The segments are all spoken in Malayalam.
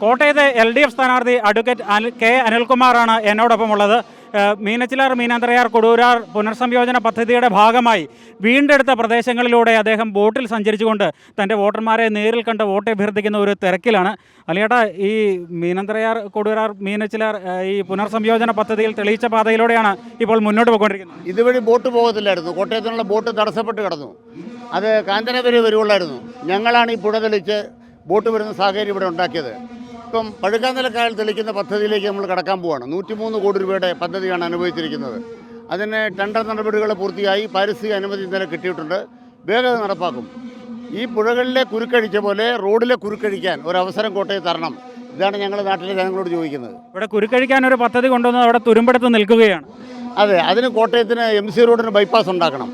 കോട്ടയത്തെ LDF സ്ഥാനാർത്ഥി അഡ്വക്കേറ്റ് കെ അനിൽകുമാറാണ് എന്നോടൊപ്പമുള്ളത്. മീനച്ചിലാർ, മീനന്തറയാർ, കൊടുവരാർ പുനർസംയോജന പദ്ധതിയുടെ ഭാഗമായി വീണ്ടെടുത്ത പ്രദേശങ്ങളിലൂടെ അദ്ദേഹം ബോട്ടിൽ സഞ്ചരിച്ചുകൊണ്ട് തൻ്റെ വോട്ടർമാരെ നേരിൽ കണ്ട് വോട്ട് അഭ്യർത്ഥിക്കുന്ന ഒരു തിരക്കിലാണ്. അലിയേട്ടാ, ഈ മീനന്തറയാർ, കൊടുവരാർ, മീനച്ചിലാർ ഈ പുനർസംയോജന പദ്ധതിയിൽ തെളിയിച്ച പാതയിലൂടെയാണ് ഇപ്പോൾ മുന്നോട്ട് പോയിക്കൊണ്ടിരിക്കുന്നത്. ഇതുവഴി ബോട്ട് പോകത്തില്ലായിരുന്നു. കോട്ടയത്തിനുള്ള ബോട്ട് തടസ്സപ്പെട്ട് കിടന്നു. അത് കാഞ്ചനപുരം വരുവുള്ളായിരുന്നു. ഞങ്ങളാണ് ഈ പുഴ തെളിച്ച് ബോട്ട് വരുന്ന സാഹചര്യം ഇവിടെ ഉണ്ടാക്കിയത്. ഇപ്പം പഴുക്കാനിലക്കായൽ തെളിക്കുന്ന പദ്ധതിയിലേക്ക് നമ്മൾ കടക്കാൻ പോവുകയാണ്. 103 കോടി രൂപയുടെ പദ്ധതിയാണ് അനുഭവിച്ചിരിക്കുന്നത്. അതിന് ടെൻഡർ നടപടികൾ പൂർത്തിയായി. പാരിസ്ഥിതിക അനുമതി ഇന്നലെ കിട്ടിയിട്ടുണ്ട്. വേഗത നടപ്പാക്കും. ഈ പുഴകളിലെ കുരുക്കഴിച്ച പോലെ റോഡിലെ കുരുക്കഴിക്കാൻ ഒരവസരം കോട്ടയത്ത് തരണം. ഇതാണ് ഞങ്ങൾ നാട്ടിലെ ജനങ്ങളോട് ചോദിക്കുന്നത്. ഇവിടെ കുരുക്കഴിക്കാൻ ഒരു പദ്ധതി കൊണ്ടുവന്ന് അവിടെ തുരുമ്പെടുത്ത് നിൽക്കുകയാണ്. അതെ, അതിന് കോട്ടയത്തിന് MC റോഡിന് ബൈപ്പാസ് ഉണ്ടാക്കണം.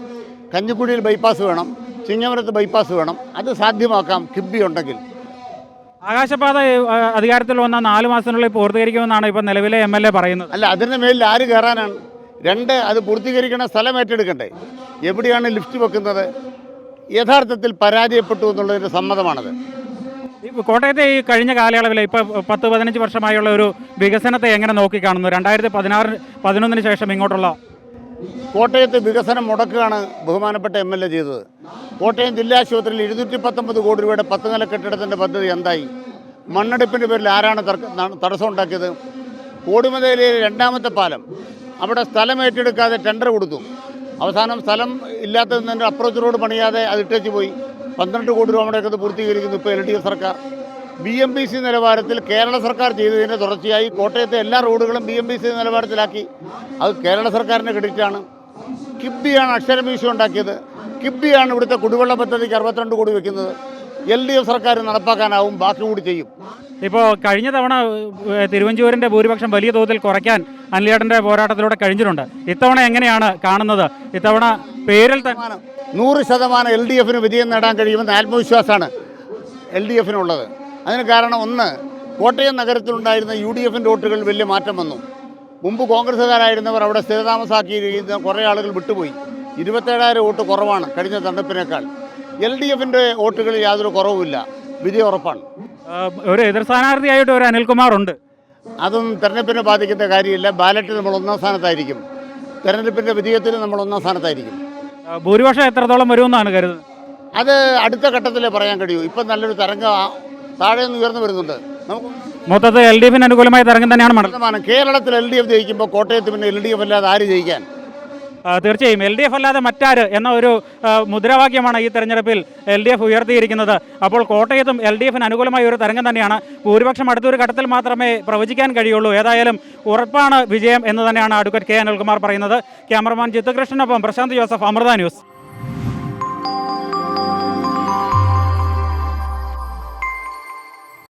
കഞ്ഞിക്കുഴിയിൽ ബൈപ്പാസ് വേണം. ചിങ്ങമരത്ത് ബൈപ്പാസ് വേണം. അത് സാധ്യമാക്കാം കിബി ഉണ്ടെങ്കിൽ. ആകാശപാത അധികാരത്തിൽ വന്ന 4 മാസത്തിനുള്ളിൽ പൂർത്തീകരിക്കുമെന്നാണ് ഇപ്പോൾ നിലവിലെ MLA പറയുന്നത്. അല്ല, അതിന് മേലിൽ ആര് കയറാനാണ്? 2, അത് പൂർത്തീകരിക്കണ സ്ഥലം ഏറ്റെടുക്കണ്ടേ? എവിടെയാണ് ലിഫ്റ്റ് വെക്കുന്നത്? യഥാർത്ഥത്തിൽ പരാജയപ്പെട്ടു എന്നുള്ളതിൻ്റെ സമ്മതമാണത്. കോട്ടയത്തെ ഈ കഴിഞ്ഞ കാലയളവിൽ ഇപ്പോൾ 10-15 വർഷമായുള്ള ഒരു വികസനത്തെ എങ്ങനെ നോക്കിക്കാണുന്നു? 2016-11 ശേഷം ഇങ്ങോട്ടുള്ള കോട്ടയത്ത് വികസനം മുടക്കുകയാണ് ബഹുമാനപ്പെട്ട MLA ചെയ്തത്. കോട്ടയം ജില്ലാ ആശുപത്രിയിൽ 219 കോടി രൂപയുടെ 10 നില കെട്ടിടത്തിൻ്റെ പദ്ധതി എന്തായി? മണ്ണെടുപ്പിൻ്റെ പേരിൽ ആരാണ് തടസ്സം ഉണ്ടാക്കിയത്? കോടിമതയിലെ 2ാമത്തെ പാലം, അവിടെ സ്ഥലം ഏറ്റെടുക്കാതെ ടെൻഡർ കൊടുത്തു. അവസാനം സ്ഥലം ഇല്ലാത്തതിൻ്റെ അപ്രോച്ച് റോഡ് പണിയാതെ അത് ഇട്ടേച്ച് പോയി. 12 കോടി രൂപ മുടക്കത് പൂർത്തീകരിക്കുന്നു ഇപ്പോൾ LDF സർക്കാർ. BMBC നിലവാരത്തിൽ കേരള സർക്കാർ ചെയ്തതിൻ്റെ തുടർച്ചയായി കോട്ടയത്തെ എല്ലാ റോഡുകളും BMBC നിലവാരത്തിലാക്കി. അത് കേരള സർക്കാരിൻ്റെ ക്രെഡിറ്റാണ്. കിബിയാണ് അക്ഷരമീശ ഉണ്ടാക്കിയത്. കിബിയാണ് ഇവിടുത്തെ കുടിവെള്ള പദ്ധതിക്ക് 62 കോടി വയ്ക്കുന്നത്. LDF സർക്കാർ നടപ്പാക്കാനാവും, ബാക്കി കൂടി ചെയ്യും. ഇപ്പോൾ കഴിഞ്ഞ തവണ തിരുവഞ്ചൂരിൻ്റെ ഭൂരിപക്ഷം വലിയ തോതിൽ കുറയ്ക്കാൻ അനിലേട്ടൻ്റെ പോരാട്ടത്തിലൂടെ കഴിഞ്ഞിട്ടുണ്ട്. ഇത്തവണ എങ്ങനെയാണ് കാണുന്നത്? ഇത്തവണ പേരിൽ 100% LDFന് വിജയം നേടാൻ കഴിയുമെന്ന ആത്മവിശ്വാസമാണ് LDFനുള്ളത്. അതിന് കാരണം, ഒന്ന്, കോട്ടയം നഗരത്തിലുണ്ടായിരുന്ന UDFൻ്റെ വോട്ടുകൾ വലിയ മാറ്റം വന്നു. മുമ്പ് കോൺഗ്രസ്സുകാരായിരുന്നവർ അവിടെ സ്ഥിരതാമസാക്കിയിരിക്കുന്ന കുറേ ആളുകൾ വിട്ടുപോയി. 27,000 വോട്ട് കുറവാണ് കഴിഞ്ഞ തെരഞ്ഞെടുപ്പിനേക്കാൾ. LDFൻ്റെ വോട്ടുകളിൽ യാതൊരു കുറവുമില്ല. വിജയം ഉറപ്പാണ്. ഒരു എതിർ സ്ഥാനാർത്ഥിയായിട്ട് ഒരു അനിൽകുമാർ ഉണ്ട്. അതൊന്നും തെരഞ്ഞെടുപ്പിനെ ബാധിക്കുന്ന കാര്യമില്ല. ബാലറ്റിൽ നമ്മൾ 1ാം സ്ഥാനത്തായിരിക്കും. തെരഞ്ഞെടുപ്പിൻ്റെ വിജയത്തിൽ നമ്മൾ 1ാം സ്ഥാനത്തായിരിക്കും. ഭൂരിപക്ഷം എത്രത്തോളം വരുമെന്നാണ് കരുതുന്നത്? അത് അടുത്ത ഘട്ടത്തിലേ പറയാൻ കഴിയൂ. ഇപ്പം നല്ലൊരു തരംഗം താഴെ നിന്ന് ഉയർന്നു വരുന്നുണ്ട്. നമുക്ക് മൊത്തത്തിൽ LDFന് അനുകൂലമായ തരംഗം തന്നെയാണ് മണ്ഡലം. കേരളത്തിൽ LDF ജയിക്കുമ്പോൾ കോട്ടയത്ത് പിന്നെ LDF അല്ലാതെ ആര് ജയിക്കാൻ? തീർച്ചയായും LDF അല്ലാതെ മറ്റാര് എന്ന ഒരു മുദ്രാവാക്യമാണ് ഈ തെരഞ്ഞെടുപ്പിൽ LDF ഉയർത്തിയിരിക്കുന്നത്. അപ്പോൾ കോട്ടയത്തും LDFന് അനുകൂലമായ ഒരു തരംഗം തന്നെയാണ്. ഭൂരിപക്ഷം അടുത്തൊരു ഘട്ടത്തിൽ മാത്രമേ പ്രവചിക്കാൻ കഴിയുള്ളൂ. ഏതായാലും ഉറപ്പാണ് വിജയം എന്ന് തന്നെയാണ് അഡ്വക്കേറ്റ് കെ അനിൽകുമാർ പറയുന്നത്. ക്യാമറമാൻ ജിത്തുകൃഷ്ണനൊപ്പം പ്രശാന്ത് ജോസഫ്, അമൃത ന്യൂസ്.